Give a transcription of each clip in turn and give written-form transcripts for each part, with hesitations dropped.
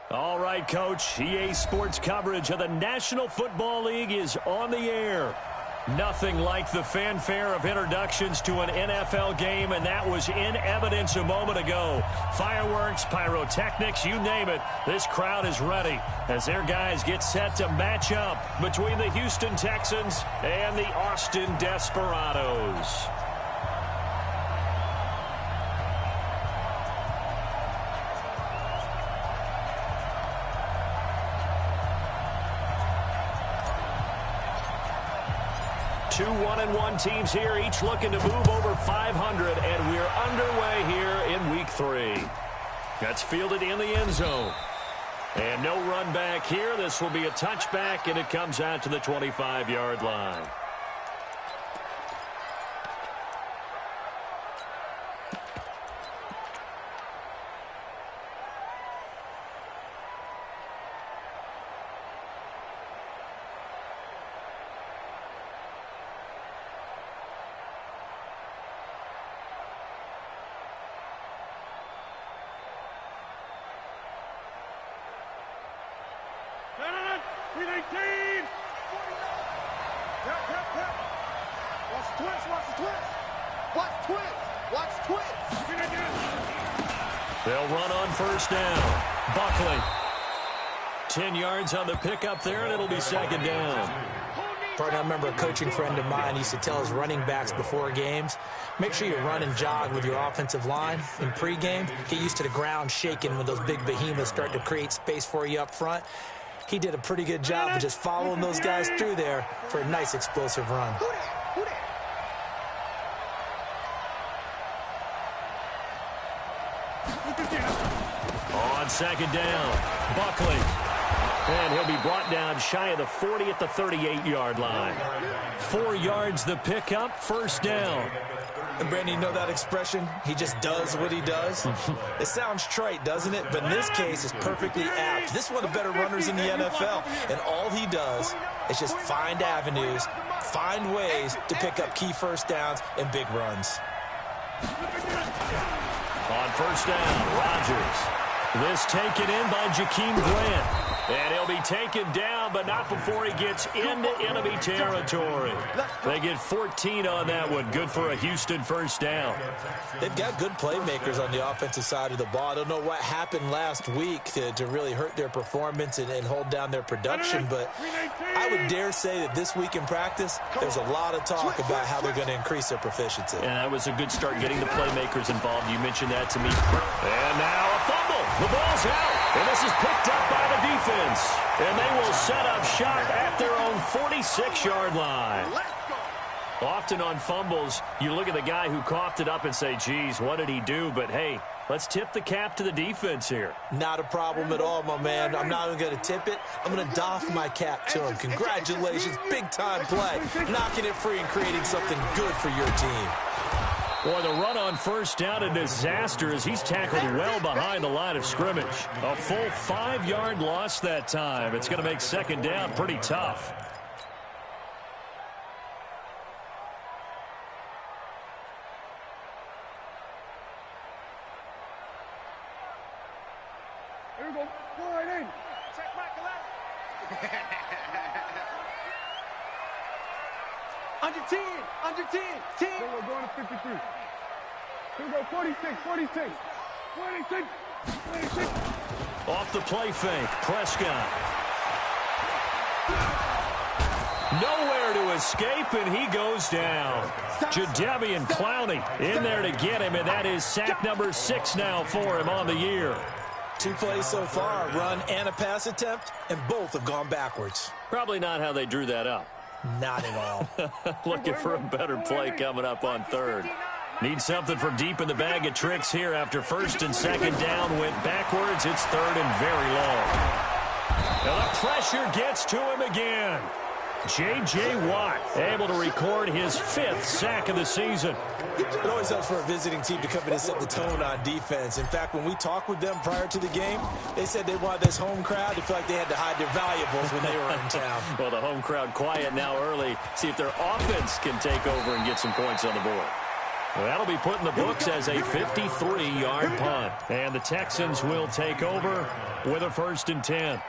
All right, Coach. EA Sports coverage of the National Football League is on the air. Nothing like the fanfare of introductions to an NFL game, and that was in evidence a moment ago. Fireworks, pyrotechnics, you name it. This crowd is ready as their guys get set to match up between the Houston Texans and the Austin Desperados. Two 1-1 teams here, each looking to move over 500, and we're underway here in Week 3. That's fielded in the end zone. And no run back here. This will be a touchback, and it comes out to the 25-yard line. They'll run on first down. Buckley. 10 yards on the pickup there, and it'll be second down. Partner, I remember a coaching friend of mine used to tell his running backs before games, make sure you run and jog with your offensive line in pregame. Get used to the ground shaking when those big behemoths start to create space for you up front. He did a pretty good job of just following those guys through there for a nice explosive run. On second down, Buckley. And he'll be brought down shy of the 40 at the 38-yard line. 4 yards the pickup, first down. And Brandon, you know that expression? He just does what he does? It sounds trite, doesn't it? But in this case, it's perfectly apt. This is one of the better runners in the NFL. And all he does is just find avenues, find ways to pick up key first downs and big runs. On first down, Rodgers. This taken in by Jakeem Grant. And he'll be taken down, but not before he gets into enemy territory. They get 14 on that one. Good for a Houston first down. They've got good playmakers on the offensive side of the ball. I don't know what happened last week to really hurt their performance and hold down their production, but I would dare say that this week in practice, there's a lot of talk about how they're going to increase their proficiency. And that was a good start getting the playmakers involved. You mentioned that to me. And now a fumble. The ball's out. And this is picked up by the defense. And they will set up shop at their own 46-yard line. Often on fumbles, you look at the guy who coughed it up and say, geez, what did he do? But, hey, let's tip the cap to the defense here. Not a problem at all, my man. I'm not even going to tip it. I'm going to doff my cap to him. Congratulations. Big-time play. Knocking it free and creating something good for your team. Boy, the run on first down, a disaster as he's tackled well behind the line of scrimmage. A full 5-yard loss that time. It's going to make second down pretty tough. Here we go. Go right in. Check back left. Under 10. Under 10. 10. We're going to 53. Here we go. 46. 46. 46. 46. Off the play fake. Prescott. Nowhere to escape, and he goes down. Jadeveon Clowney in there to get him, and that is sack number 6 now for him on the year. 2 plays so far, a run and a pass attempt, and both have gone backwards. Probably not how they drew that up. Not at all. Looking for a better play coming up on third. Need something from deep in the bag of tricks here after first and second down went backwards. It's third and very long. Now the pressure gets to him again. J.J. Watt able to record his 5th sack of the season. It always helps for a visiting team to come in and set the tone on defense. In fact, when we talked with them prior to the game, they said they wanted this home crowd to feel like they had to hide their valuables when they were in town. Well, the home crowd quiet now early. See if their offense can take over and get some points on the board. Well, that'll be put in the books as a 53-yard punt. And the Texans will take over with a 1st and 10.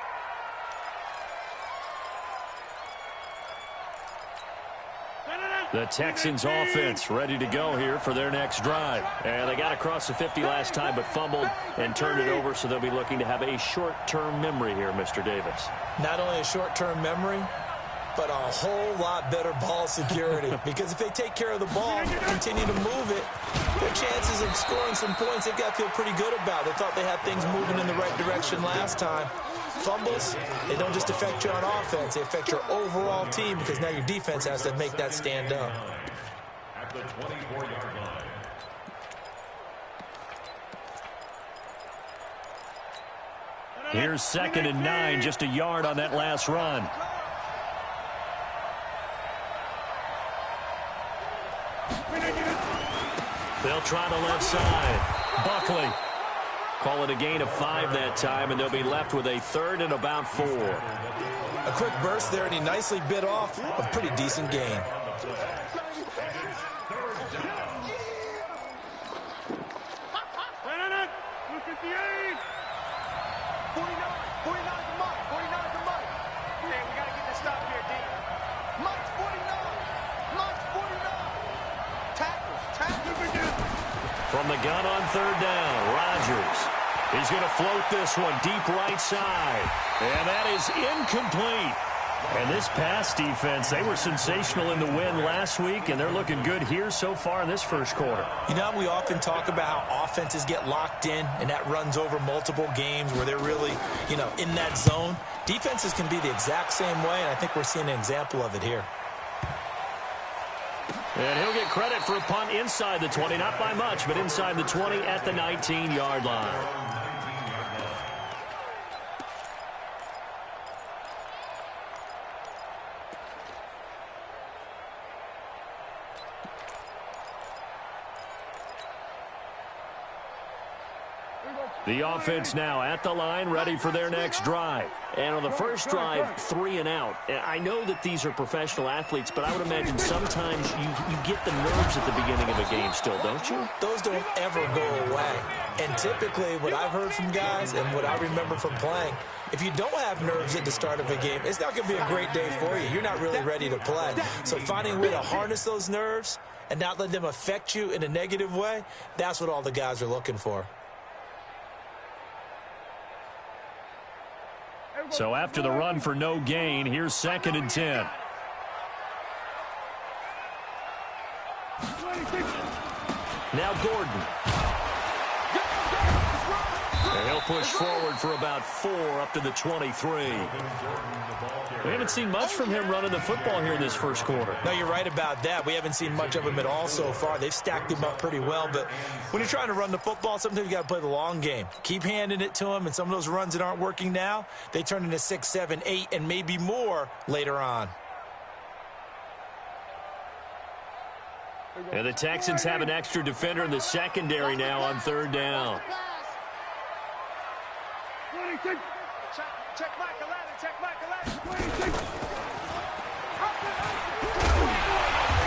The Texans offense ready to go here for their next drive. And they got across the 50 last time but fumbled and turned it over, so they'll be looking to have a short-term memory here, Mr. Davis. Not only a short-term memory, but a whole lot better ball security. Because if they take care of the ball, continue to move it, their chances of scoring some points, they've got to feel pretty good about. They thought they had things moving in the right direction last time. Fumbles, they don't just affect you on offense, they affect your overall team because now your defense has to make that stand up. At the 24-yard line. Here's 2nd and 9, just a yard on that last run. They'll try the left side. Buckley. Call it a gain of 5 that time, and they'll be left with a 3rd and about 4. A quick burst there, and he nicely bit off a pretty decent gain. From the gun on 3rd down, Rodgers. He's going to float this one deep right side. And that is incomplete. And this pass defense, they were sensational in the win last week, and they're looking good here so far in this first quarter. You know, we often talk about how offenses get locked in, and that runs over multiple games where they're really, in that zone. Defenses can be the exact same way, and I think we're seeing an example of it here. And he'll get credit for a punt inside the 20, not by much, but inside the 20 at the 19-yard line. The offense now at the line, ready for their next drive. And on the first drive, 3 and out. I know that these are professional athletes, but I would imagine sometimes you get the nerves at the beginning of a game still, don't you? Those don't ever go away. And typically, what I've heard from guys and what I remember from playing, if you don't have nerves at the start of a game, it's not going to be a great day for you. You're not really ready to play. So finding a way to harness those nerves and not let them affect you in a negative way, that's what all the guys are looking for. So after the run for no gain, here's 2nd and 10. Now Gordon. And he'll push forward for about 4 up to the 23. We haven't seen much from him running the football here in this first quarter. No, you're right about that. We haven't seen much of him at all so far. They've stacked him up pretty well, but when you're trying to run the football, sometimes you got to play the long game. Keep handing it to him, and some of those runs that aren't working now, they turn into 6, 7, 8, and maybe more later on. And the Texans have an extra defender in the secondary now on 3rd down. Check Mike 11, check Mike 11.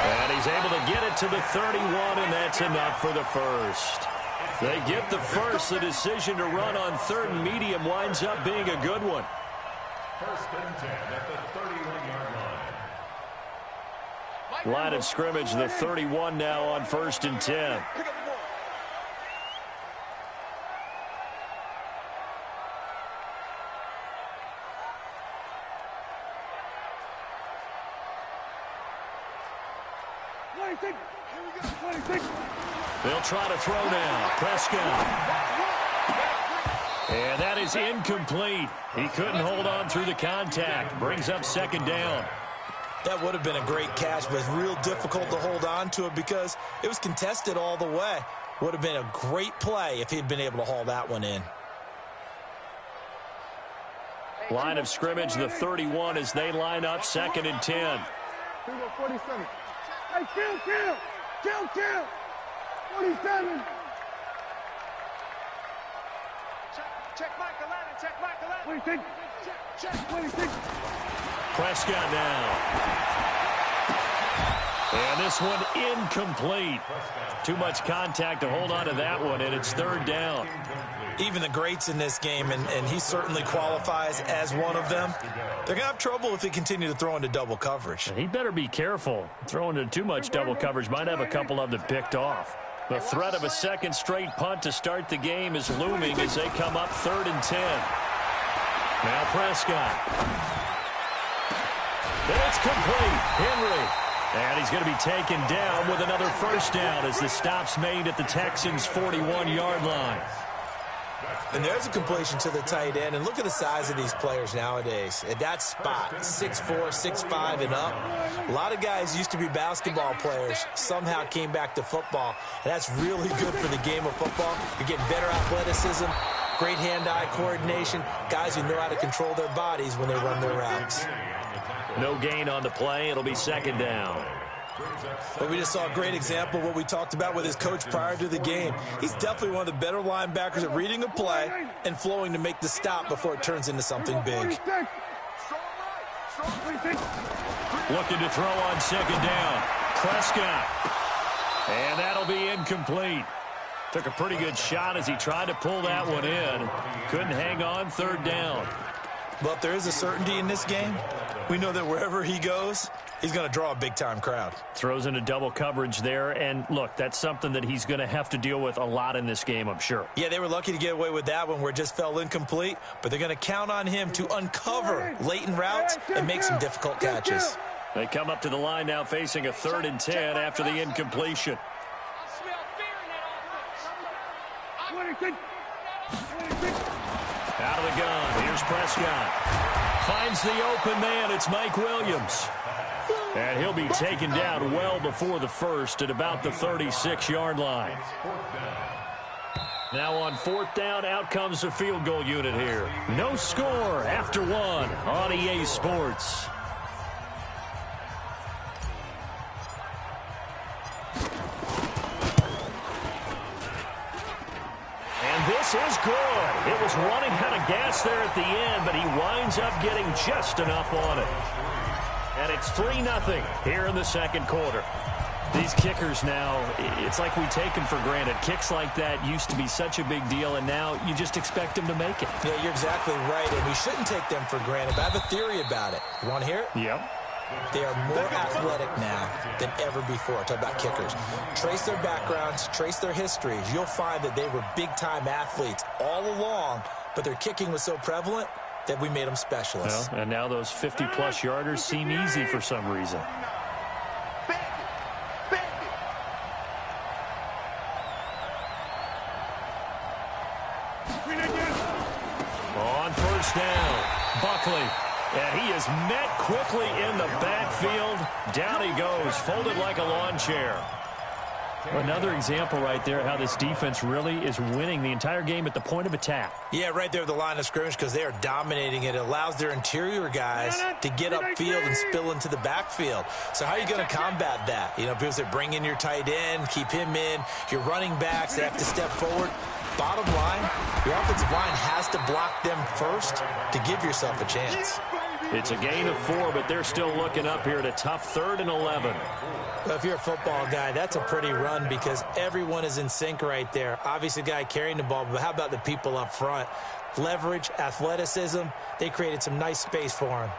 And he's able to get it to the 31, and that's enough for the first. They get the first. The decision to run on 3rd and medium winds up being a good one. 1st and 10 at the 31-yard line. Line of scrimmage, the 31 now on 1st and 10. They'll try to throw now. Prescott. And that is incomplete. He couldn't hold on through the contact. Brings up 2nd down. That would have been a great catch, but it's real difficult to hold on to it because it was contested all the way. Would have been a great play if he'd been able to haul that one in. Line of scrimmage, the 31 as they line up 2nd and 10. 47. Hey, kill. 47. Check Mike 11, check Mike 11. 26. Prescott now. And this one incomplete. Too much contact to hold on to that one, and it's third down. Even the greats in this game, and he certainly qualifies as one of them, they're going to have trouble if they continue to throw into double coverage. He better be careful. Throwing into too much double coverage might have a couple of them picked off. The threat of a second straight punt to start the game is looming as they come up 3rd and 10. Now Prescott. And it's complete. Henry. And he's going to be taken down with another first down as the stop's made at the Texans' 41-yard line. And there's a completion to the tight end. And look at the size of these players nowadays. At that spot, 6'4", 6'5", and up. A lot of guys used to be basketball players, somehow came back to football. And that's really good for the game of football. You're getting better athleticism, great hand-eye coordination, guys who know how to control their bodies when they run their routes. No gain on the play. It'll be second down. But we just saw a great example of what we talked about with his coach prior to the game. He's definitely one of the better linebackers at reading a play and flowing to make the stop before it turns into something big. Looking to throw on second down. Prescott. And that'll be incomplete. Took a pretty good shot as he tried to pull that one in. Couldn't hang on, third down. But there is a certainty in this game. We know that wherever he goes, he's going to draw a big-time crowd. Throws into double coverage there, and look, that's something that he's going to have to deal with a lot in this game, I'm sure. Yeah, they were lucky to get away with that one where it just fell incomplete, but they're going to count on him to uncover latent routes and make some difficult catches. They come up to the line now facing a 3rd and 10 after the incompletion. Out of the gun, here's Prescott. Finds the open man, it's Mike Williams. And he'll be taken down well before the first at about the 36-yard line. Now on 4th down, out comes the field goal unit here. No score after one on EA Sports. This is good. It was running out of gas there at the end, but he winds up getting just enough on it. And it's 3-0 here in the second quarter. These kickers now, it's like we take them for granted. Kicks like that used to be such a big deal, and now you just expect them to make it. Yeah, you're exactly right, and we shouldn't take them for granted. But I have a theory about it. You want to hear it? Yep. They are more athletic now than ever before. Talk about kickers. Trace their backgrounds, trace their histories. You'll find that they were big-time athletes all along, but their kicking was so prevalent that we made them specialists. Well, and now those 50-plus yarders seem easy for some reason. On first down, Buckley. And he is met quickly in the backfield. Down he goes, folded like a lawn chair. Another example right there how this defense really is winning the entire game at the point of attack. Yeah, right there at the line of scrimmage because they are dominating it. It allows their interior guys to get upfield and spill into the backfield. So how are you going to combat that? You know, because they bring in your tight end, keep him in. Your running backs, they have to step forward. Bottom line, your offensive line has to block them first to give yourself a chance. It's a gain of 4, but they're still looking up here at a tough 3rd and 11. Well, if you're a football guy, that's a pretty run because everyone is in sync right there. Obviously, the guy carrying the ball, but how about the people up front? Leverage, athleticism, they created some nice space for him.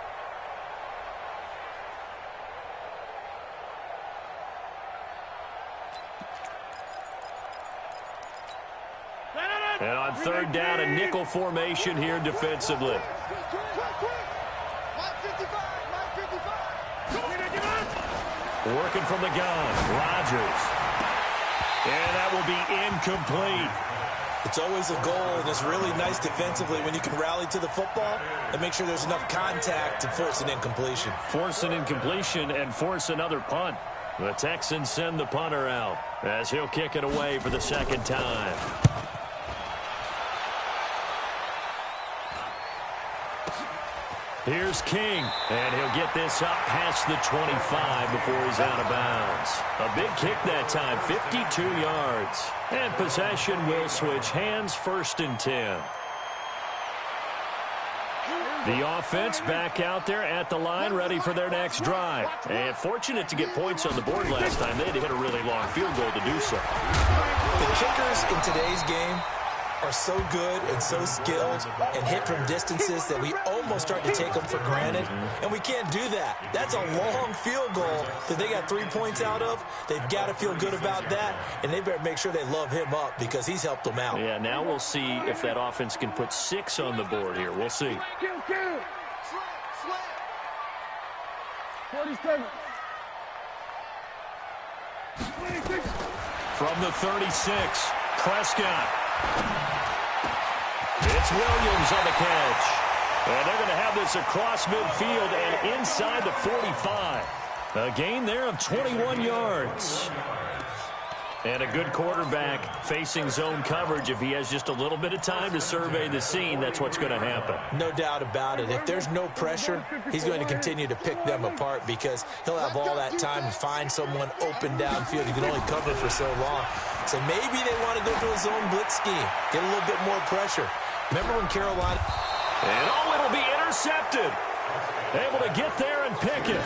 And on 3rd down, a nickel formation here defensively. Working from the gun, Rodgers. And that will be incomplete. It's always a goal, and it's really nice defensively when you can rally to the football and make sure there's enough contact to force an incompletion. Force an incompletion and force another punt. The Texans send the punter out as he'll kick it away for the second time. Here's King, and he'll get this up past the 25 before he's out of bounds. A big kick that time, 52 yards. And possession will switch hands, 1st and 10. The offense back out there at the line, ready for their next drive. And fortunate to get points on the board last time. They had to hit a really long field goal to do so. The kickers in today's game are so good and so skilled and hit from distances that we almost start to take them for granted, and we can't do that. That's a long field goal that they got 3 points out of. They've got to feel good about that, and they better make sure they love him up because he's helped them out. Yeah, now we'll see if that offense can put 6 on the board here. We'll see. 40 seconds. From the 36, Prescott. It's Williams on the catch. And they're going to have this across midfield and inside the 45. A gain there of 21 yards. And a good quarterback facing zone coverage. If he has just a little bit of time to survey the scene, that's what's going to happen. No doubt about it. If there's no pressure, he's going to continue to pick them apart because he'll have all that time to find someone open downfield. He can only cover for so long. So maybe they want to go to a zone blitz scheme, get a little bit more pressure. Remember when Carolina... And it'll be intercepted. Able to get there and pick it.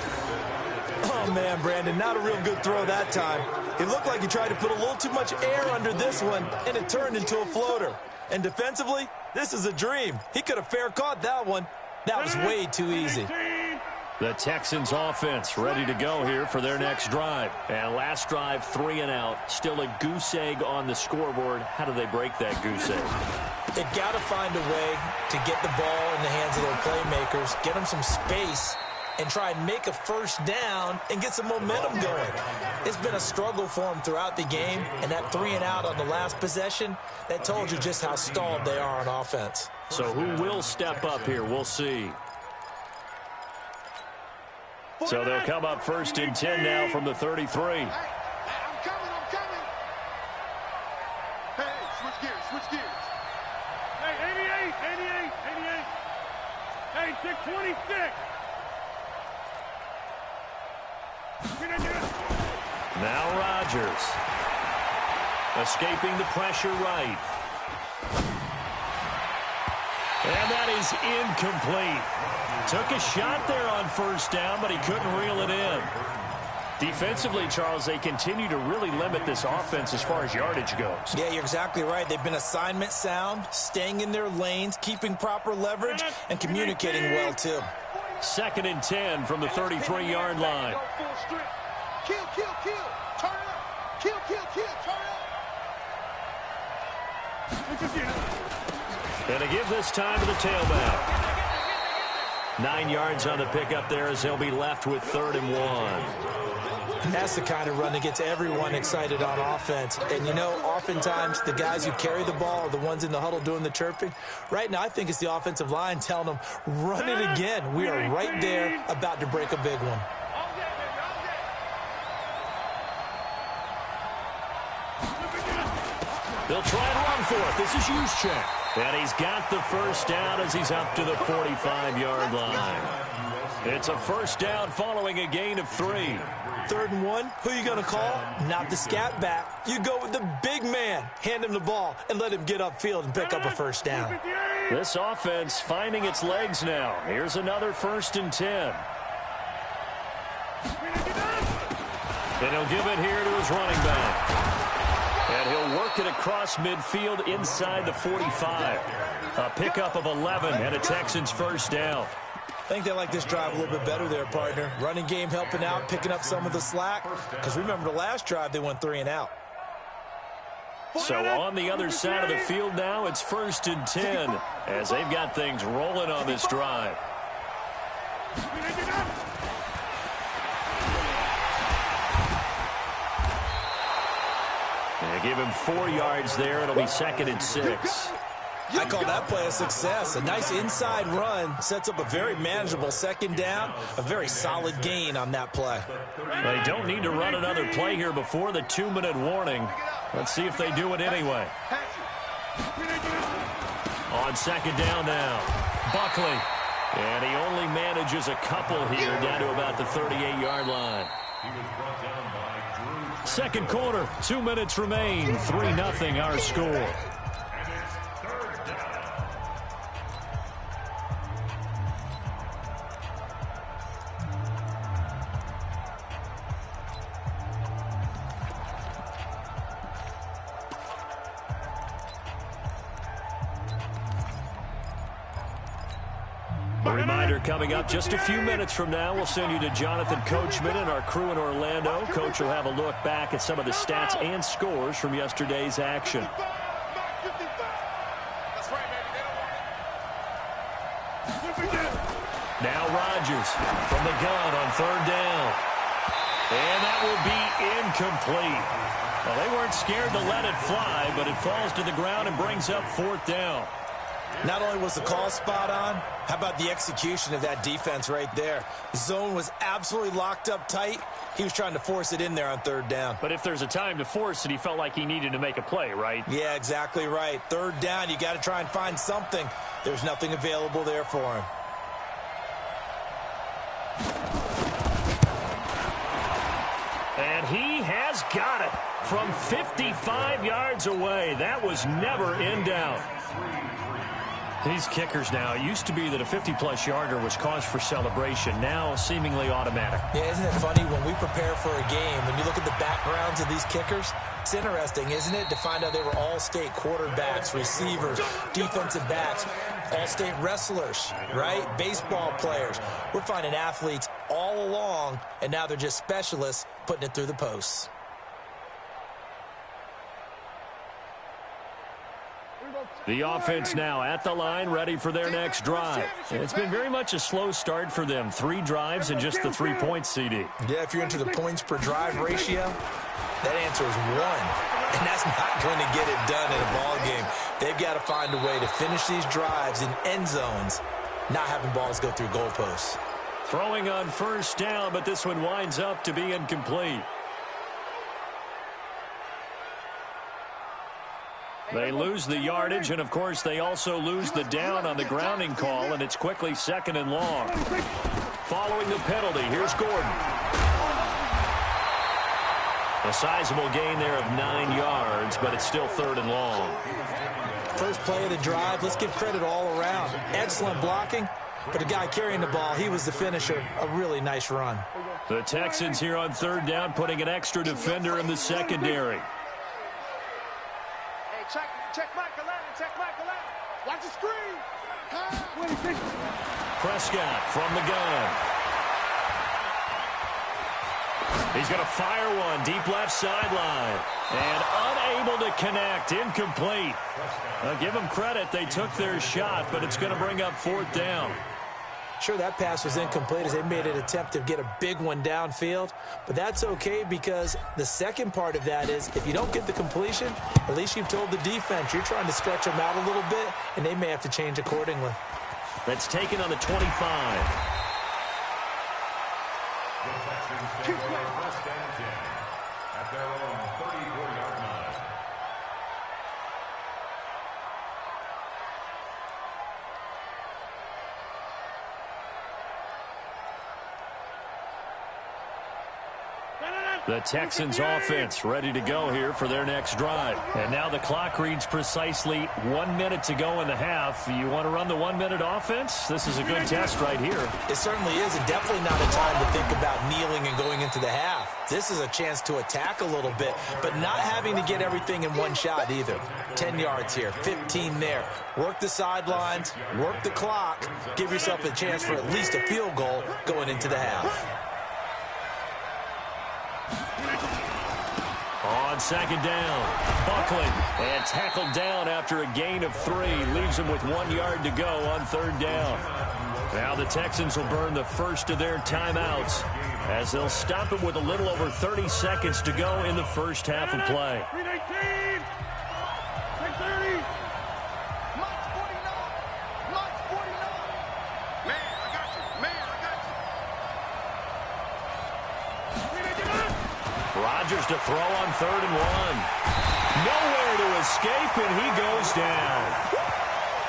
Oh, man, Brandon, not a real good throw that time. It looked like he tried to put a little too much air under this one, and it turned into a floater. And defensively, this is a dream. He could have fair caught that one. That was way too easy. The Texans offense ready to go here for their next drive. And last drive, 3 and out. Still a goose egg on the scoreboard. How do they break that goose egg? They've got to find a way to get the ball in the hands of their playmakers, get them some space, and try and make a first down and get some momentum going. It's been a struggle for them throughout the game, and that 3 and out on the last possession, that told you just how stalled they are on offense. So who will step up here? We'll see. So they'll come up 1st and 10 now from the 33. Hey, I'm coming. Hey, switch gears. Hey, 88. Hey, 626. Now Rodgers. Escaping the pressure right. And that is incomplete. Took a shot there on 1st down, but he couldn't reel it in. Defensively, Charles, they continue to really limit this offense as far as yardage goes. Yeah, you're exactly right. They've been assignment sound, staying in their lanes, keeping proper leverage, and communicating well, too. 2nd and 10 from the 33-yard line. Kill. Turn up. Kill. Turn up. And to give this time to the tailback. 9 yards on the pickup there as they'll be left with 3rd and 1. That's the kind of run that gets everyone excited on offense. And, you know, oftentimes the guys who carry the ball are the ones in the huddle doing the chirping. Right now, I think it's the offensive line telling them, run it again. We are right there about to break a big one. They'll try and run for it. This is Juszczyk. And he's got the 1st down as he's up to the 45-yard line. It's a 1st down following a gain of 3. 3rd and 1, who are you going to call? Not the scat back. You go with the big man. Hand him the ball and let him get upfield and pick up a 1st down. This offense finding its legs now. Here's another 1st and 10. And he'll give it here to his running back. And he'll work it across midfield inside the 45. A pickup of 11 and a Texans 1st down. I think they like this drive a little bit better there, partner. Running game helping out, picking up some of the slack. Because remember the last drive, they went 3 and out. So on the other side of the field now, it's 1st and 10 as they've got things rolling on this drive. They give him 4 yards there. It'll be 2nd and 6. I call that play a success. A nice inside run sets up a very manageable 2nd down. A very solid gain on that play. They don't need to run another play here before the 2-minute warning. Let's see if they do it anyway. On 2nd down now, Buckley. And he only manages a couple here down to about the 38-yard line. 2nd quarter, 2 minutes remain. 3-0 our score. A reminder coming up just a few minutes from now, we'll send you to Jonathan Coachman and our crew in Orlando. Coach will have a look back at some of the stats and scores from yesterday's action. Now Rodgers from the gun on third down. And that will be incomplete. Well, they weren't scared to let it fly, but it falls to the ground and brings up fourth down. Not only was the call spot on, how about the execution of that defense right there? The zone was absolutely locked up tight. He was trying to force it in there on third down. But if there's a time to force it, he felt like he needed to make a play, right? Yeah, exactly right. Third down, you got to try and find something. There's nothing available there for him. And he has got it from 55 yards away. That was never in doubt. These kickers now, it used to be that a 50-plus yarder was cause for celebration. Now seemingly automatic. Yeah, isn't it funny when we prepare for a game, when you look at the backgrounds of these kickers, it's interesting, isn't it, to find out they were all-state quarterbacks, receivers, defensive backs, all-state wrestlers, right? Baseball players. We're finding athletes all along, and now they're just specialists putting it through the posts. The offense now at the line, ready for their next drive. It's been very much a slow start for them. 3 drives and just the 3 points, CD. Yeah, if you're into the points per drive ratio, that answer is 1. And that's not going to get it done in a ball game. They've got to find a way to finish these drives in end zones, not having balls go through goalposts. Throwing on first down, but this one winds up to be incomplete. They lose the yardage, and, of course, they also lose the down on the grounding call, and it's quickly 2nd and long. Following the penalty, here's Gordon. A sizable gain there of 9 yards, but it's still 3rd and long. First play of the drive, let's give credit all around. Excellent blocking, but the guy carrying the ball, he was the finisher. A really nice run. The Texans here on 3rd down, putting an extra defender in the secondary. Check Michael Allen. Check Michael Allen. Watch the screen. Prescott from the gun. He's going to fire one deep left sideline. And unable to connect. Incomplete. Now, give them credit. They took their shot, but it's going to bring up 4th down. Sure, that pass was incomplete as they made an attempt to get a big one downfield, but that's okay because the second part of that is if you don't get the completion, at least you've told the defense you're trying to stretch them out a little bit, and they may have to change accordingly. That's taken on the 25. The Texans take away 1st and 10 at their own 34-yard line. The Texans offense ready to go here for their next drive. And now the clock reads precisely 1 minute to go in the half. You want to run the 1-minute offense? This is a good test right here. It certainly is, and definitely not a time to think about kneeling and going into the half. This is a chance to attack a little bit, but not having to get everything in one shot either. 10 yards here, 15 there. Work the sidelines, work the clock, give yourself a chance for at least a field goal going into the half. On 2nd down, Buckley, and tackled down after a gain of 3. Leaves him with 1 yard to go on 3rd down. Now the Texans will burn the first of their timeouts as they'll stop it with a little over 30 seconds to go in the first half of play. 319. 630. Mike 49. Mike 49. Man, I got you. Man, I got you. Rodgers to throw on 3rd and 1. Nowhere to escape, and he goes down.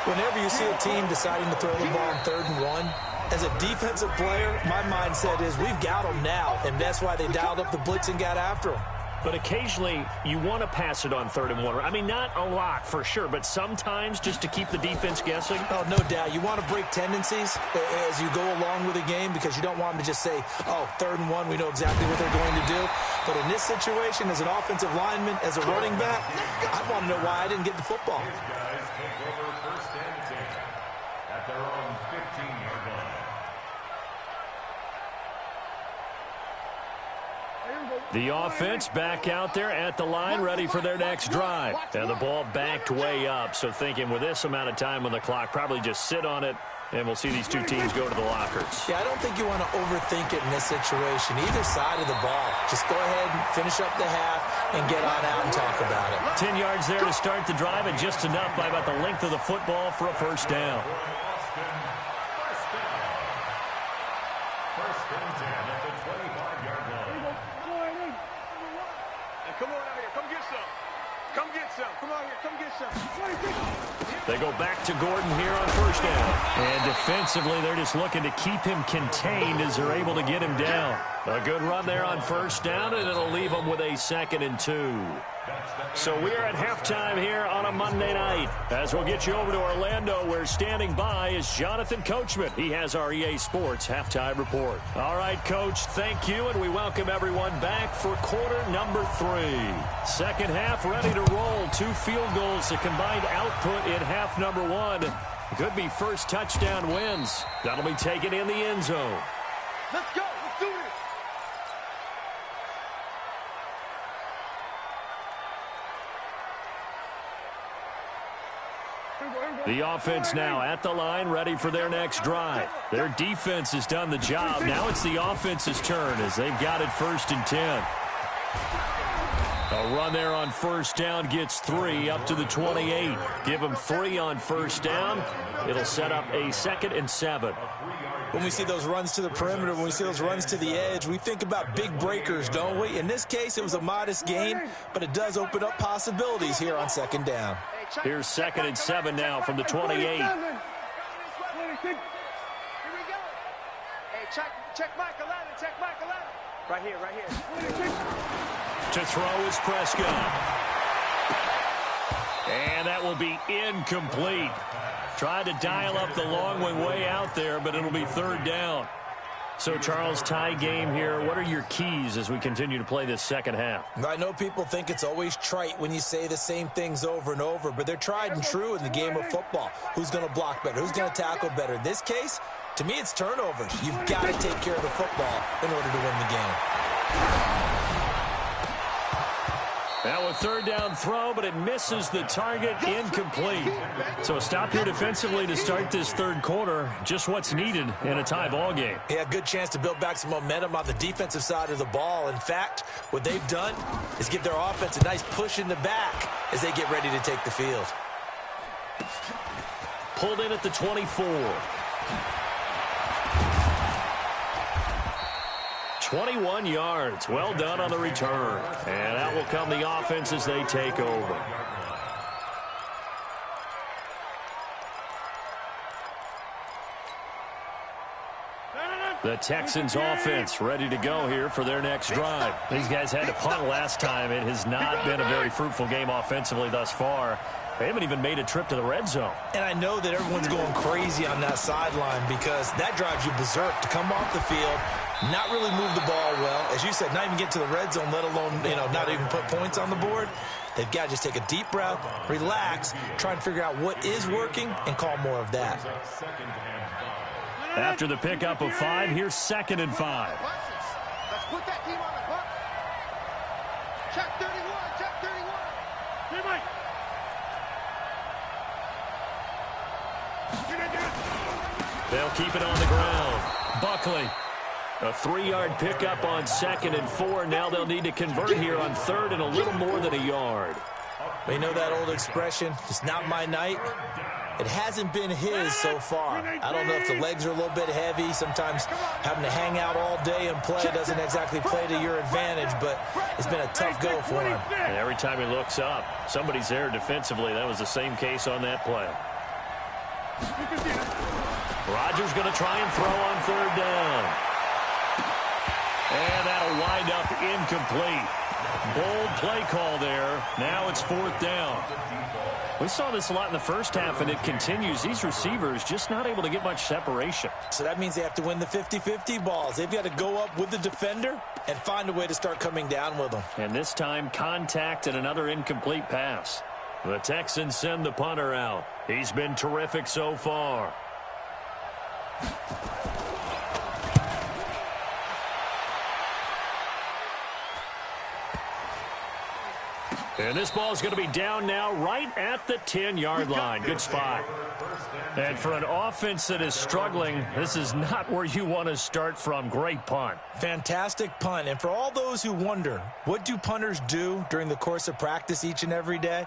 Whenever you see a team deciding to throw the ball on 3rd and 1, as a defensive player, my mindset is we've got them now, and that's why they dialed up the blitz and got after them. But occasionally, you want to pass it on 3rd and 1. I mean, not a lot for sure, but sometimes just to keep the defense guessing. Oh, no doubt. You want to break tendencies as you go along with the game because you don't want them to just say, oh, 3rd and 1, we know exactly what they're going to do. But in this situation, as an offensive lineman, as a running back, I want to know why I didn't get the football. These guys take over 1st and 10 at their own 15-yard line. The offense back out there at the line, ready for their next drive. And the ball backed way up, so thinking with this amount of time on the clock, probably just sit on it, and we'll see these two teams go to the lockers. Yeah, I don't think you want to overthink it in this situation. Either side of the ball. Just go ahead and finish up the half and get on out and talk about it. 10 yards there to start the drive, and just enough by about the length of the football for a first down. First and 10 at the 25-yard line. Come on out here. Come get some. Come get some. Come on here. Come get some. They go back to Gordon here on first down. And defensively, they're just looking to keep him contained as they're able to get him down. A good run there on first down, and it'll leave them with a 2nd and 2. So we're at halftime here on a Monday night. As we'll get you over to Orlando, where standing by is Jonathan Coachman. He has our EA Sports halftime report. All right, Coach, thank you, and we welcome everyone back for quarter number 3. Second half ready to roll. 2 field goals, the combined output in half number 1. Could be first touchdown wins. That'll be taken in the end zone. Let's go. Let's do this. The offense now at the line, ready for their next drive. Their defense has done the job. Now it's the offense's turn as they've got it 1st and 10. A run there on first down gets 3 up to the 28. Give them 3 on first down. It'll set up a 2nd and 7. When we see those runs to the perimeter, when we see those runs to the edge, we think about big breakers, don't we? In this case, it was a modest gain, but it does open up possibilities here on 2nd down. Here's 2nd and 7 now from the 28. Here we go. Hey, check Mike 11. Check Mike 11. Right here, right here. To throw is Prescott. And that will be incomplete. Tried to dial up the long one way out there, but it'll be 3rd down. So, Charles, tie game here. What are your keys as we continue to play this second half? I know people think it's always trite when you say the same things over and over, but they're tried and true in the game of football. Who's going to block better? Who's going to tackle better? In this case, to me, it's turnovers. You've got to take care of the football in order to win the game. Now a 3rd down throw, but it misses the target, incomplete. So a stop here defensively to start this 3rd quarter. Just what's needed in a tie ball game. Yeah, good chance to build back some momentum on the defensive side of the ball. In fact, what they've done is give their offense a nice push in the back as they get ready to take the field. Pulled in at the 24. 21 yards. Well done on the return. And out will come the offense as they take over. The Texans offense ready to go here for their next drive. These guys had to punt last time. It has not been a very fruitful game offensively thus far. They haven't even made a trip to the red zone. And I know that everyone's going crazy on that sideline because that drives you berserk to come off the field, not really move the ball well. As you said, not even get to the red zone, let alone, not even put points on the board. They've got to just take a deep breath, relax, try and figure out what is working, and call more of that. After the pickup of 5, here's 2nd and 5. Let's put that team on the clock. Check 31. Check 31. Hey, Mike. They'll keep it on the ground. Buckley. A 3-yard pickup on 2nd and 4. Now they'll need to convert here on 3rd and a little more than a yard. You know that old expression, it's not my night? It hasn't been his so far. I don't know if the legs are a little bit heavy. Sometimes having to hang out all day and play doesn't exactly play to your advantage, but it's been a tough go for him. And every time he looks up, somebody's there defensively. That was the same case on that play. Rodgers going to try and throw on 3rd down. And that'll wind up incomplete. Bold play call there. Now it's 4th down. We saw this a lot in the first half, and it continues. These receivers just not able to get much separation. So that means they have to win the 50-50 balls. They've got to go up with the defender and find a way to start coming down with them. And this time, contact and another incomplete pass. The Texans send the punter out. He's been terrific so far. And this ball is going to be down now right at the 10-yard line. Good spot. And for an offense that is struggling, this is not where you want to start from. Great punt. Fantastic punt. And for all those who wonder, what do punters do during the course of practice each and every day?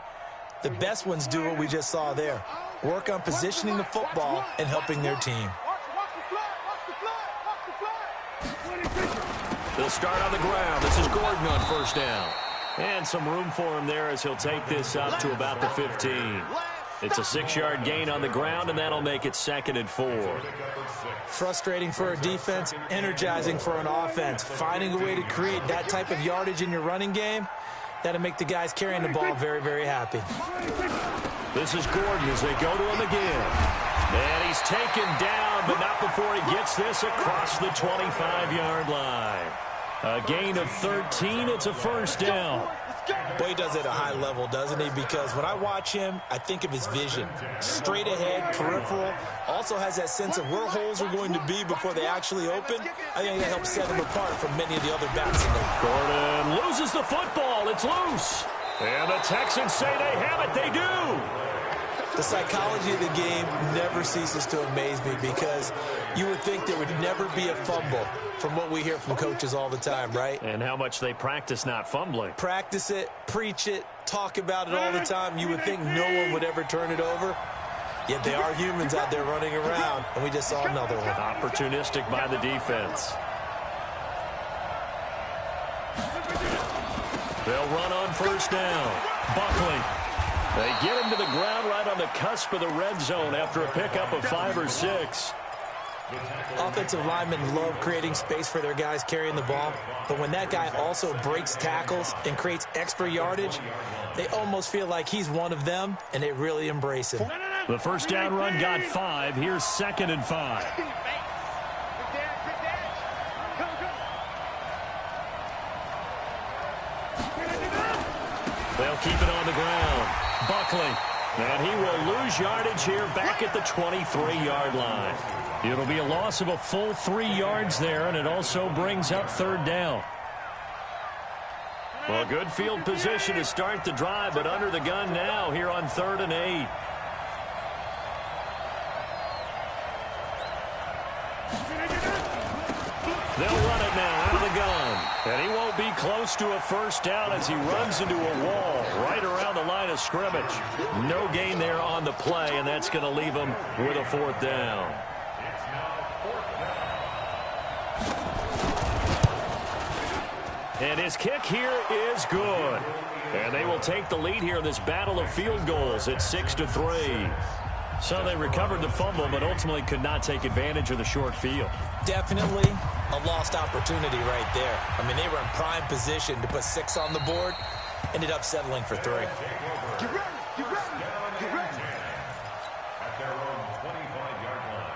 The best ones do what we just saw there. Work on positioning the football and helping their team. They'll start on the ground. This is Gordon on first down. And some room for him there as he'll take this up to about the 15. It's a 6-yard gain on the ground, and that'll make it 2nd and 4. Frustrating for a defense, energizing for an offense. Finding a way to create that type of yardage in your running game, that'll make the guys carrying the ball very, very happy. This is Gordon as they go to him again. And he's taken down, but not before he gets this across the 25-yard line. A gain of 13. It's a first down. Boy, he does it at a high level, doesn't he? Because when I watch him, I think of his vision. Straight ahead, peripheral. Also has that sense of where holes are going to be before they actually open. I think that helps set him apart from many of the other backs in there. Gordon loses the football. It's loose. And the Texans say they have it. They do. The psychology of the game never ceases to amaze me because you would think there would never be a fumble from what we hear from coaches all the time, right? And how much they practice not fumbling. Practice it, preach it, talk about it all the time. You would think no one would ever turn it over. Yet they are humans out there running around, and we just saw another one. Opportunistic by the defense. They'll run on first down. Buckley. They get him to the ground right on the cusp of the red zone after a pickup of 5 or 6. Offensive linemen love creating space for their guys carrying the ball, but when that guy also breaks tackles and creates extra yardage, they almost feel like he's one of them, and they really embrace him. The first down run got 5. Here's 2nd and 5. They'll keep it on the ground. Buckley. And he will lose yardage here back at the 23-yard line. It'll be a loss of a full 3 yards there, and it also brings up 3rd down. Well, good field position to start the drive, but under the gun now here on 3rd and 8. They'll run it now out of the gun. And he won't be close to a first down as he runs into a wall right around the line of scrimmage. No gain there on the play, and that's going to leave him with a 4th down. And his kick here is good. And they will take the lead here in this battle of field goals at 6-3. So they recovered the fumble, but ultimately could not take advantage of the short field. Definitely a lost opportunity right there. I mean, they were in prime position to put 6 on the board. Ended up settling for 3. Get ready, get ready, get ready. At their own 25-yard line.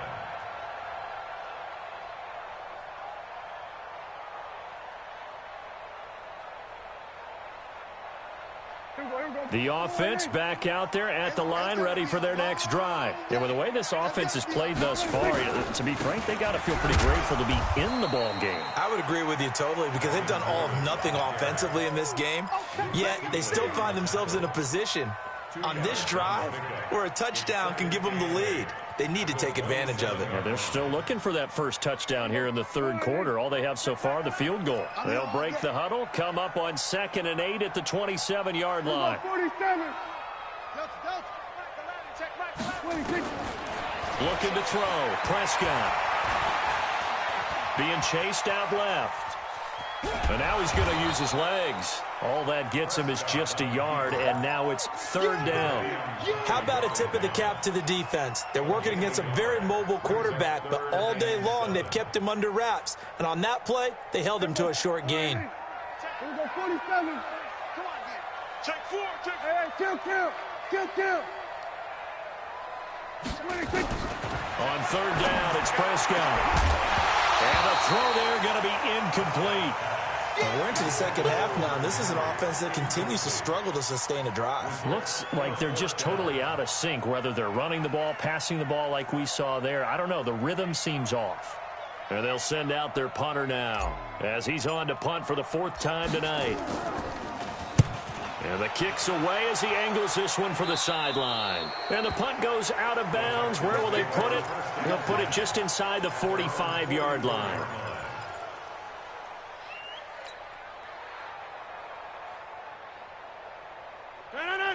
The offense back out there at the line, ready for their next drive. And with the way this offense has played thus far, to be frank, they got to feel pretty grateful to be in the ball game. I would agree with you totally because they've done all of nothing offensively in this game, yet they still find themselves in a position on this drive where a touchdown can give them the lead. They need to take advantage of it. Well, they're still looking for that first touchdown here in the 3rd quarter. All they have so far, the field goal. They'll break the huddle, come up on 2nd and 8 at the 27-yard line. 47. Looking to throw. Prescott. Being chased out left. And now he's going to use his legs. All that gets him is just a yard, and now it's 3rd down. How about a tip of the cap to the defense? They're working against a very mobile quarterback, but all day long they've kept him under wraps. And on that play, they held him to a short gain. Here we go, 47. Come on, check 4, check. Hey, kill. 26. On 3rd down, it's Prescott. And the throw there going to be incomplete. Well, we're into the second half now, and this is an offense that continues to struggle to sustain a drive. Looks like they're just totally out of sync, whether they're running the ball, passing the ball like we saw there. I don't know. The rhythm seems off. And they'll send out their punter now as he's on to punt for the 4th time tonight. And the kick's away as he angles this one for the sideline. And the punt goes out of bounds. Where will they put it? They'll put it just inside the 45-yard line.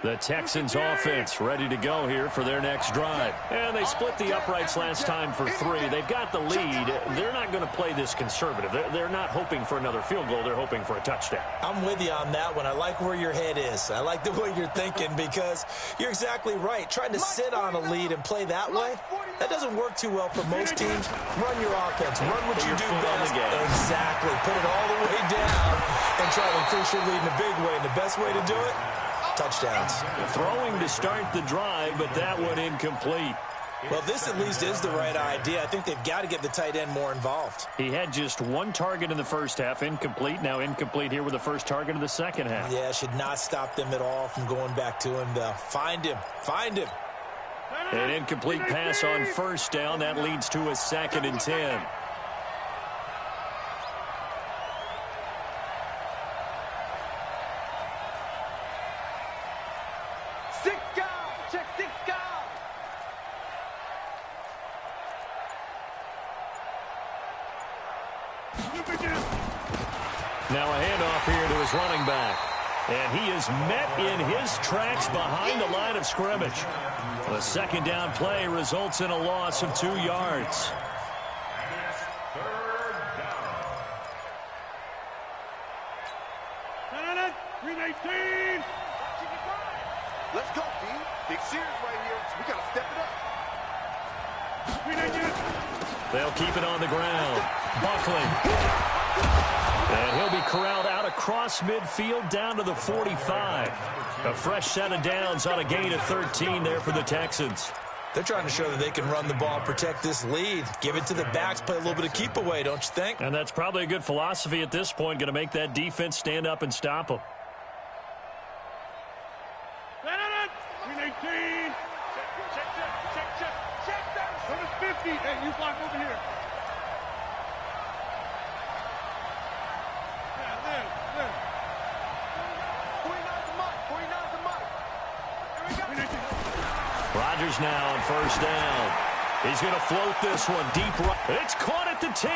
The Texans offense ready to go here for their next drive. And they split the uprights last time for 3. They've got the lead. They're not going to play this conservative. They're not hoping for another field goal. They're hoping for a touchdown. I'm with you on that one. I like where your head is. I like the way you're thinking because you're exactly right. Trying to sit on a lead and play that way, that doesn't work too well for most teams. Run your offense. Run what you do best. Exactly. Put it all the way down and try to increase your lead in a big way. And the best way to do it, touchdowns. Throwing to start the drive, but that one incomplete. Well, this at least is the right idea. I think they've got to get the tight end more involved. He had just 1 target in the first half, incomplete. Now incomplete here with the first target of the second half. Yeah, should not stop them at all from going back to him, though. Find him. Find him. An incomplete pass on first down. That leads to a 2nd and 10. Now a handoff here to his running back. And he is met in his tracks behind the line of scrimmage. The second down play results in a loss of 2 yards. Let's go, D. Big series right here. We got to step it up. They'll keep it on the ground. Buckling. And he'll be corralled out across midfield down to the 45. A fresh set of downs on a gain of 13 there for the Texans. They're trying to show that they can run the ball, protect this lead. Give it to the backs, play a little bit of keep away, don't you think? And that's probably a good philosophy at this point, going to make that defense stand up and stop them. 318. Check that. What is 50? Hey, you block over here. Rodgers now on first down. He's going to float this one deep right. It's caught at the 10.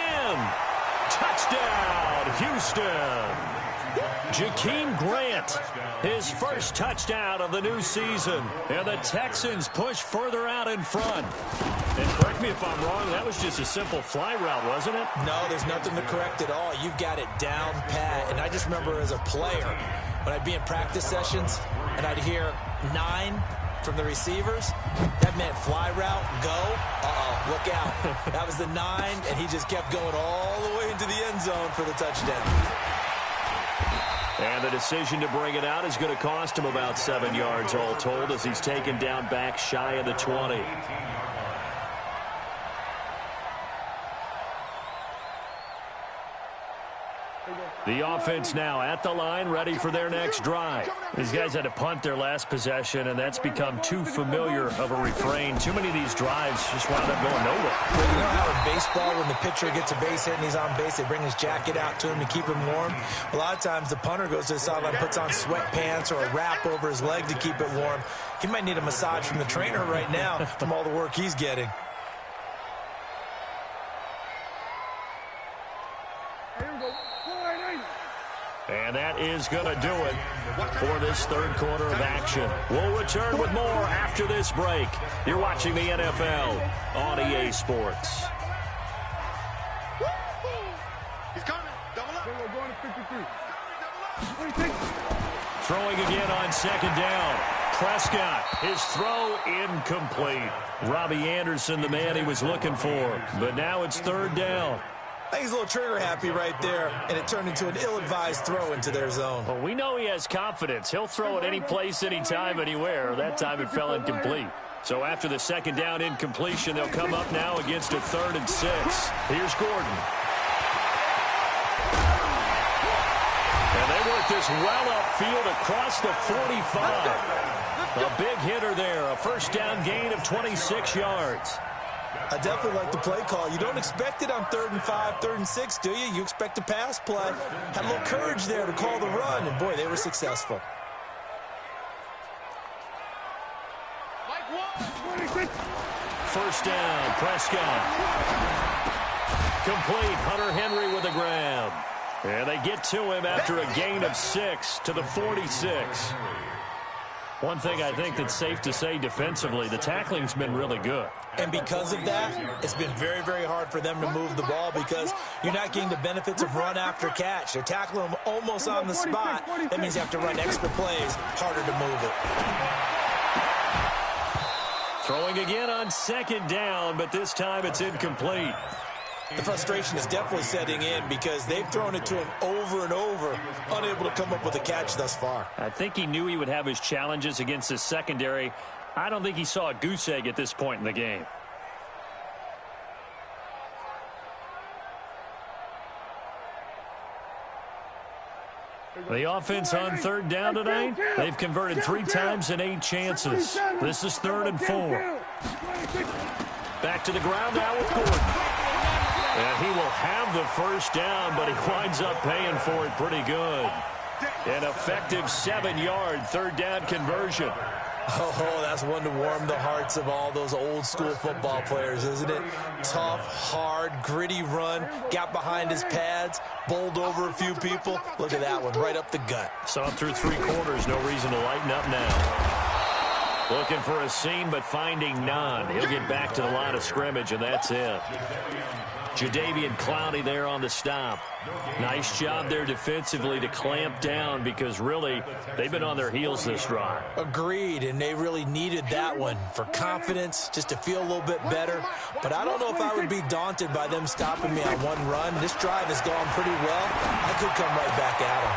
Touchdown, Houston. Jakeem Grant, his first touchdown of the new season. And the Texans push further out in front. And correct me if I'm wrong, that was just a simple fly route, wasn't it? No, there's nothing to correct at all. You've got it down pat. And I just remember as a player, when I'd be in practice sessions, and I'd hear 9 from the receivers, that meant fly route, go, look out. That was the 9, and he just kept going all the way into the end zone for the touchdown. And the decision to bring it out is going to cost him about 7 yards all told as he's taken down back shy of the 20. The offense now at the line, ready for their next drive. These guys had to punt their last possession, and that's become too familiar of a refrain. Too many of these drives just wound up going nowhere. Well, you know how in baseball, when the pitcher gets a base hit and he's on base, they bring his jacket out to him to keep him warm? A lot of times the punter goes to the sideline, puts on sweatpants or a wrap over his leg to keep it warm. He might need a massage from the trainer right now from all the work he's getting. And that is going to do it for this third quarter of action. We'll return with more after this break. You're watching the NFL on EA Sports. He's coming. Double up. We're going to 53. Throwing again on second down. Prescott, his throw incomplete. Robbie Anderson, the man he was looking for. But now it's third down. I think he's a little trigger happy right there, and it turned into an ill-advised throw into their zone. Well, we know he has confidence. He'll throw it any place, anytime, anywhere. That time it fell incomplete. So after the second down incompletion, they'll come up now against a 3rd and 6. Here's Gordon. And they work this well upfield across the 45. A big hitter there, a first down gain of 26 yards. I definitely like the play call. You don't expect it on 3rd and 5, 3rd and 6, do you? You expect a pass play. Had a little courage there to call the run, and boy, they were successful. first down. Prescott. Complete. Hunter Henry with a grab. And they get to him after a gain of 6 to the 46. One thing I think that's safe to say defensively, the tackling's been really good. And because of that, it's been very, very hard for them to move the ball because you're not getting the benefits of run after catch. They're tackling them almost on the spot. That means you have to run extra plays, harder to move it. Throwing again on second down, but this time it's incomplete. The frustration is definitely setting in because they've thrown it to him over and over, unable to come up with a catch thus far. I think he knew he would have his challenges against his secondary. I don't think he saw a goose egg at this point in the game. The offense on third down tonight, they've converted 3 times in 8 chances. This is 3rd and 4. Back to the ground now with Gordon. And he will have the first down, but he winds up paying for it pretty good. An effective 7-yard third down conversion. Oh, that's one to warm the hearts of all those old school football players, isn't it? Tough, hard, gritty run, got behind his pads, bowled over a few people. Look at that one, right up the gut. Saw it through 3 quarters, no reason to lighten up now. Looking for a seam, but finding none. He'll get back to the line of scrimmage, and that's it. Jadeveon Clowney there on the stop. Nice job there defensively to clamp down because really they've been on their heels this drive. Agreed, and they really needed that one for confidence, just to feel a little bit better. But I don't know if I would be daunted by them stopping me on one run. This drive has gone pretty well. I could come right back at them.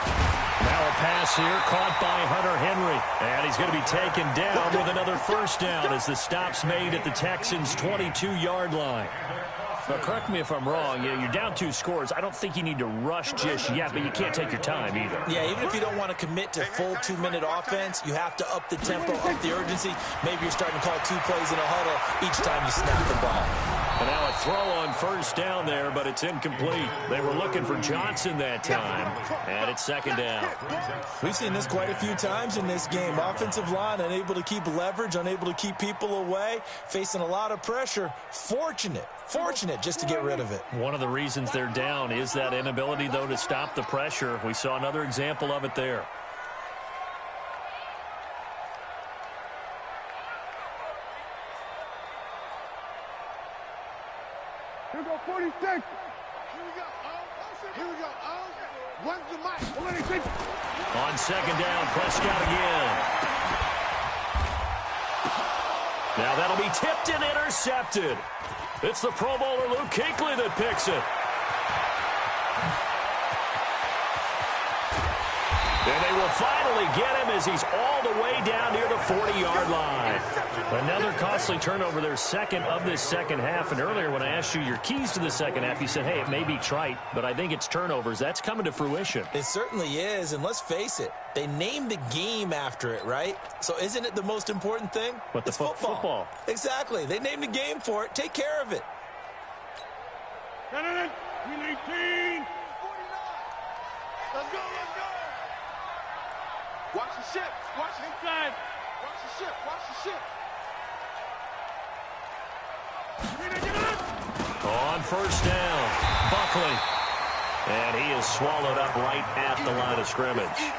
Now a pass here caught by Hunter Henry. And he's going to be taken down with another first down as the stop's made at the Texans' 22-yard line. Now, correct me if I'm wrong. You're down 2 scores. I don't think you need to rush just yet, but you can't take your time either. Yeah, even if you don't want to commit to full 2-minute offense, you have to up the tempo, up the urgency. Maybe you're starting to call 2 plays in a huddle each time you snap the ball. And now a throw on first down there, but it's incomplete. They were looking for Johnson that time, and it's second down. We've seen this quite a few times in this game. Offensive line unable to keep leverage, unable to keep people away, facing a lot of pressure. Fortunate just to get rid of it. One of the reasons they're down is that inability, though, to stop the pressure. We saw another example of it there. Here we go, 46. Here we go. Here we go. What's the mic? On second down, Prescott again. Now that'll be tipped and intercepted. It's the Pro Bowler Luke Kuechly that picks it. And they will finally get him as he's all the way down near the 40-yard line. Another costly turnover, their second of this second half. And earlier when I asked you your keys to the second half, you said, hey, it may be trite, but I think it's turnovers. That's coming to fruition. It certainly is, and let's face it, they named the game after it, right? So isn't it the most important thing? But it's football. Exactly. They named a game for it. Take care of it. 19. Let's go. Watch the ship. Watch the inside. Watch the ship. Watch the ship. On first down, Buckley. And he is swallowed up right at the line of scrimmage.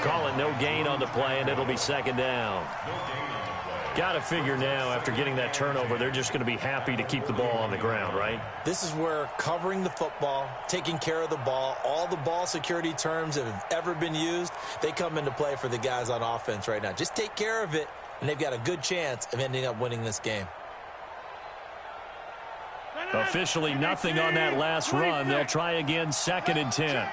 Calling no gain on the play, and it'll be second down. Got to figure now, after getting that turnover, they're just going to be happy to keep the ball on the ground, right? This is where covering the football, taking care of the ball, all the ball security terms that have ever been used, they come into play for the guys on offense right now. Just take care of it, and they've got a good chance of ending up winning this game. Officially nothing on that last run. They'll try again, 2nd and 10.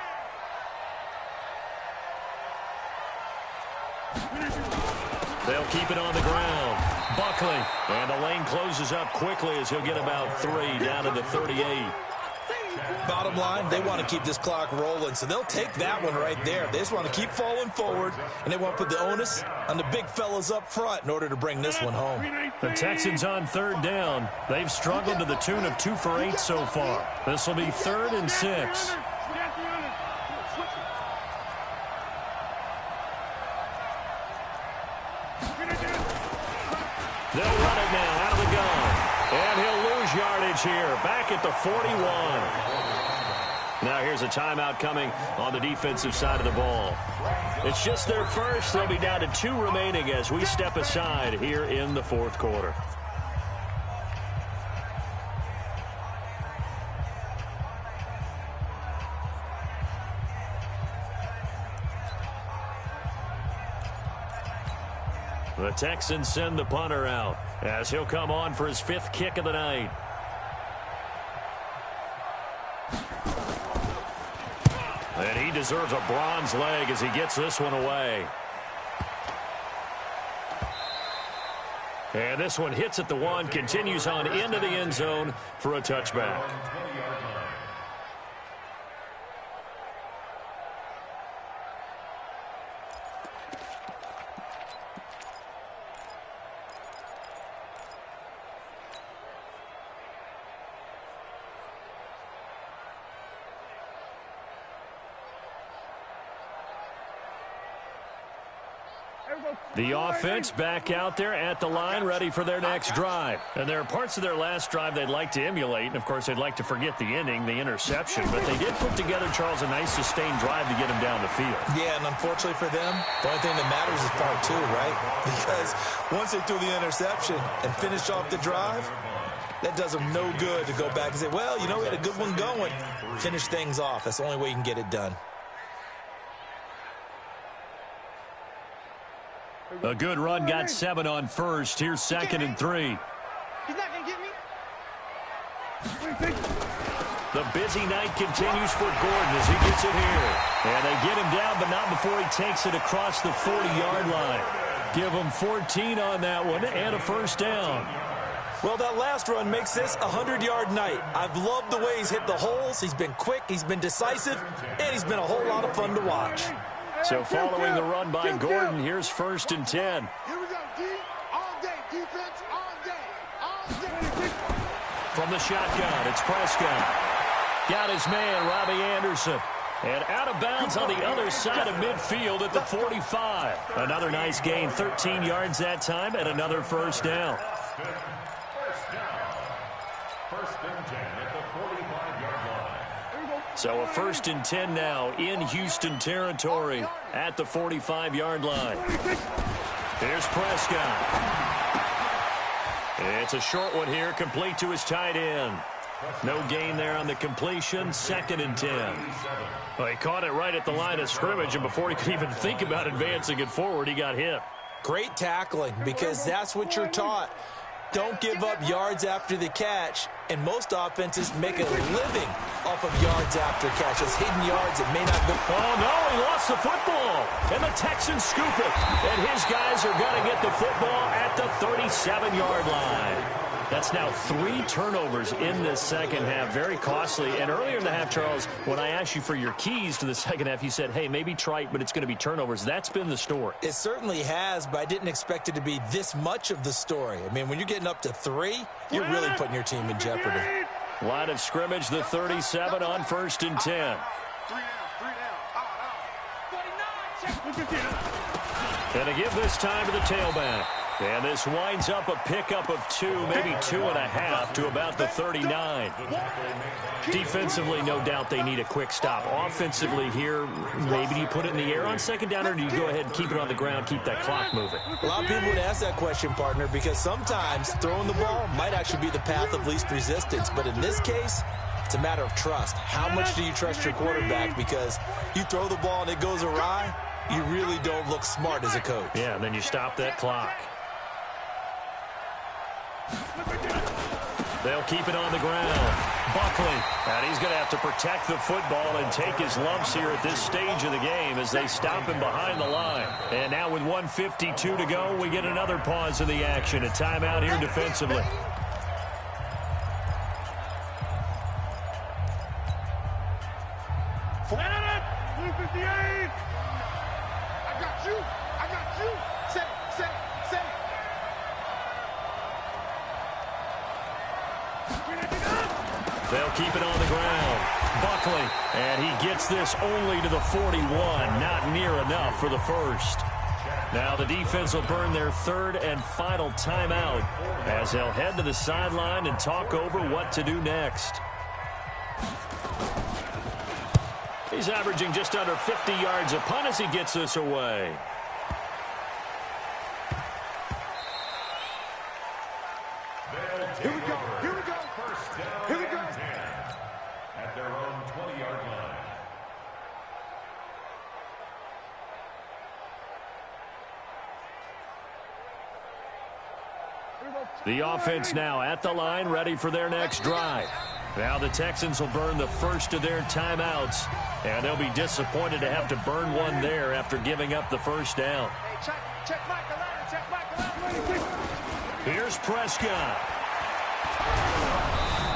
They'll keep it on the ground. Buckley. And the lane closes up quickly as he'll get about 3 down to the 38. Bottom line, they want to keep this clock rolling, so they'll take that one right there. They just want to keep falling forward, and they want to put the onus on the big fellas up front in order to bring this one home. The Texans on 3rd down. They've struggled to the tune of 2 for 8 so far. This will be 3rd and 6. They'll run it now out of the gun. scrimmage here, back at the 41. Now here's a timeout coming on the defensive side of the ball. It's just their first. They'll be down to 2 remaining as we step aside here in the fourth quarter. The Texans send the punter out as he'll come on for his 5th kick of the night. And he deserves a bronze leg as he gets this one away. And this one hits at the 1, continues on into the end zone for a touchback. The offense back out there at the line, ready for their next drive. And there are parts of their last drive they'd like to emulate. And, of course, they'd like to forget the ending, the interception. But they did put together, Charles, a nice sustained drive to get him down the field. Yeah, and unfortunately for them, the only thing that matters is part 2, right? Because once they threw the interception and finished off the drive, that does them no good to go back and say, well, you know, we had a good one going. Finish things off. That's the only way you can get it done. A good run got 7 on first. Here's 2nd and 3. He's not going to get me. The busy night continues for Gordon as he gets it here. And they get him down, but not before he takes it across the 40-yard line. Give him 14 on that one and a first down. Well, that last run makes this a 100-yard night. I've loved the way he's hit the holes. He's been quick, he's been decisive, and he's been a whole lot of fun to watch. So following the run by Gordon, here's 1st and 10. Here we go, D. All day, defense, all day. All day. From the shotgun, it's Prescott. Got his man, Robbie Anderson. And out of bounds on the other side of midfield at the 45. Another nice gain, 13 yards that time, and another first down. First and 10 at the 45-yard line. So a 1st and 10 now in Houston territory at the 45-yard line. Here's Prescott. It's a short one here, complete to his tight end. No gain there on the completion, 2nd and 10. Well, he caught it right at the line of scrimmage, and before he could even think about advancing it forward, he got hit. Great tackling, because that's what you're taught. Don't give up yards after the catch, and most offenses make a living off of yards after catches. Hidden yards that may not go. Oh, no, he lost the football, and the Texans scoop it. And his guys are going to get the football at the 37-yard line. That's now 3 turnovers in this second half. Very costly. And earlier in the half, Charles, when I asked you for your keys to the second half, you said, hey, maybe trite, but it's going to be turnovers. That's been the story. It certainly has, but I didn't expect it to be this much of the story. I mean, when you're getting up to 3, you're really putting your team in jeopardy. Line of scrimmage, the 37 on 1st and 10. 3 down, 3 down. And to give this time to the tailback. And this winds up a pickup of 2, maybe 2.5 to about the 39. Defensively, no doubt they need a quick stop. Offensively here, maybe do you put it in the air on 2nd down, or do you go ahead and keep it on the ground, keep that clock moving? A lot of people would ask that question, partner, because sometimes throwing the ball might actually be the path of least resistance. But in this case, it's a matter of trust. How much do you trust your quarterback? Because you throw the ball and it goes awry, you really don't look smart as a coach. Yeah, and then you stop that clock. They'll keep it on the ground. Buckley, and he's going to have to protect the football and take his lumps here at this stage of the game as they stop him behind the line. And now with 1:52 to go, we get another pause of the action. A timeout here defensively. I got you. I got you. Set it. They'll keep it on the ground. Buckley, and he gets this only to the 41. Not near enough for the first. Now the defense will burn their third and final timeout as they'll head to the sideline and talk over what to do next. He's averaging just under 50 yards a punt as he gets this away. Here we go. Here we go. First down Here we go. and 10 at their own 20-yard line. The offense now at the line, ready for their next drive. Now the Texans will burn the first of their timeouts, and they'll be disappointed to have to burn one there after giving up the first down. Hey, check Michael out. Check Michael out. Here's Prescott.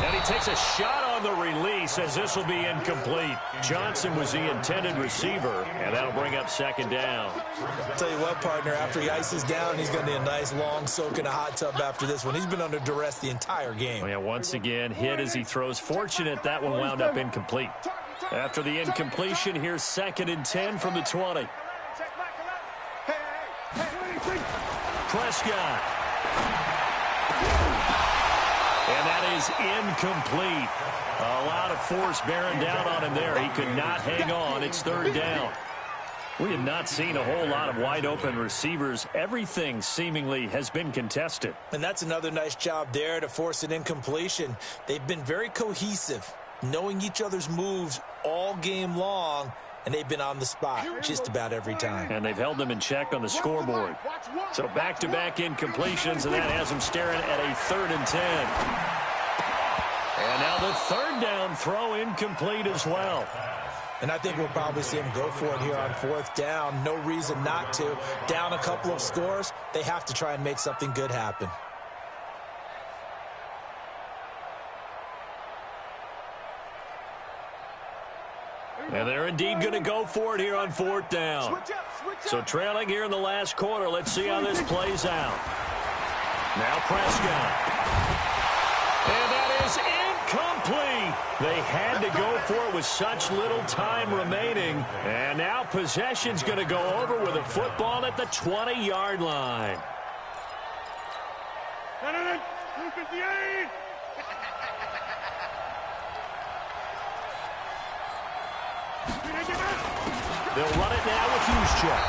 And he takes a shot on the release as this will be incomplete. Johnson was the intended receiver, and that'll bring up second down. I'll tell you what, partner, after he ices down, he's going to need a nice long soak in a hot tub after this one. He's been under duress the entire game. Oh, yeah, once again, hit as he throws. Fortunate that one wound up incomplete. After the incompletion, here's second and 10 from the 20. Prescott. And that is incomplete. A lot of force bearing down on him there. He could not hang on. It's third down. We have not seen a whole lot of wide-open receivers. Everything seemingly has been contested. And that's another nice job there to force an incompletion. They've been very cohesive, knowing each other's moves all game long, and they've been on the spot just about every time. And they've held them in check on the scoreboard. So back-to-back incompletions, and that has them staring at a third and 10. And now the third down throw incomplete as well. And I think we'll probably see him go for it here on fourth down. No reason not to. Down a couple of scores, they have to try and make something good happen. And they're indeed going to go for it here on fourth down. So trailing here in the last quarter. Let's see how this plays out. Now Prescott. And that is incomplete. They had to go for it with such little time remaining. And now possession's going to go over with a football at the 20-yard line. 258. They'll run it now with Juszczyk.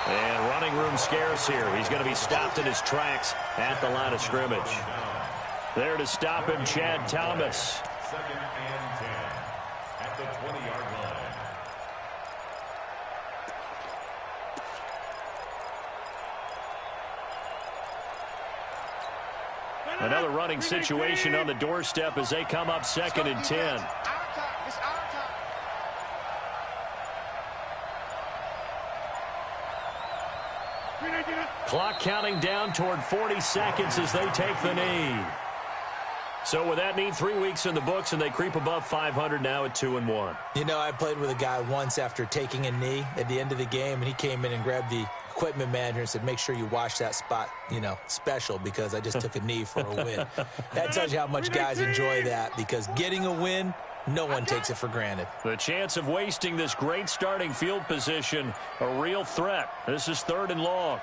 And running room scarce here. He's going to be stopped in his tracks at the line of scrimmage. There to stop him, Chad Thomas. Second and 10 at the 20-yard line. Another running situation on the doorstep as they come up second and 10. Clock counting down toward 40 seconds as they take the knee. So with that knee, 3 weeks in the books, and they creep above 500 now at 2-1. You know, I played with a guy once after taking a knee at the end of the game, and he came in and grabbed the equipment manager and said, make sure you wash that spot, you know, special, because I just took a knee for a win. That tells you how much guys enjoy that, because getting a win, no one takes it for granted. The chance of wasting this great starting field position, a real threat. This is third and long.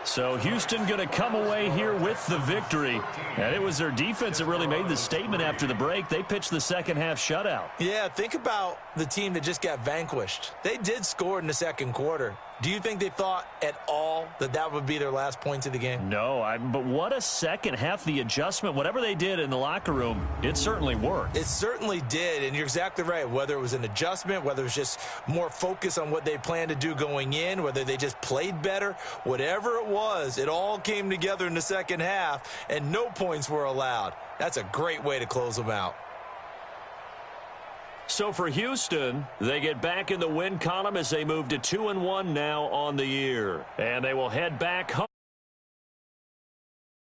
So Houston going to come away here with the victory. And it was their defense that really made the statement after the break. They pitched the second half shutout. Yeah, think about the team that just got vanquished. They did score in the second quarter. Do you think they thought at all that that would be their last points of the game? No, but what a second half. The adjustment, whatever they did in the locker room, it certainly worked. It certainly did, and you're exactly right. Whether it was an adjustment, whether it was just more focus on what they planned to do going in, whether they just played better, whatever it was, it all came together in the second half, and no points were allowed. That's a great way to close them out. So for Houston, they get back in the win column as they move to 2-1 now on the year. And they will head back home.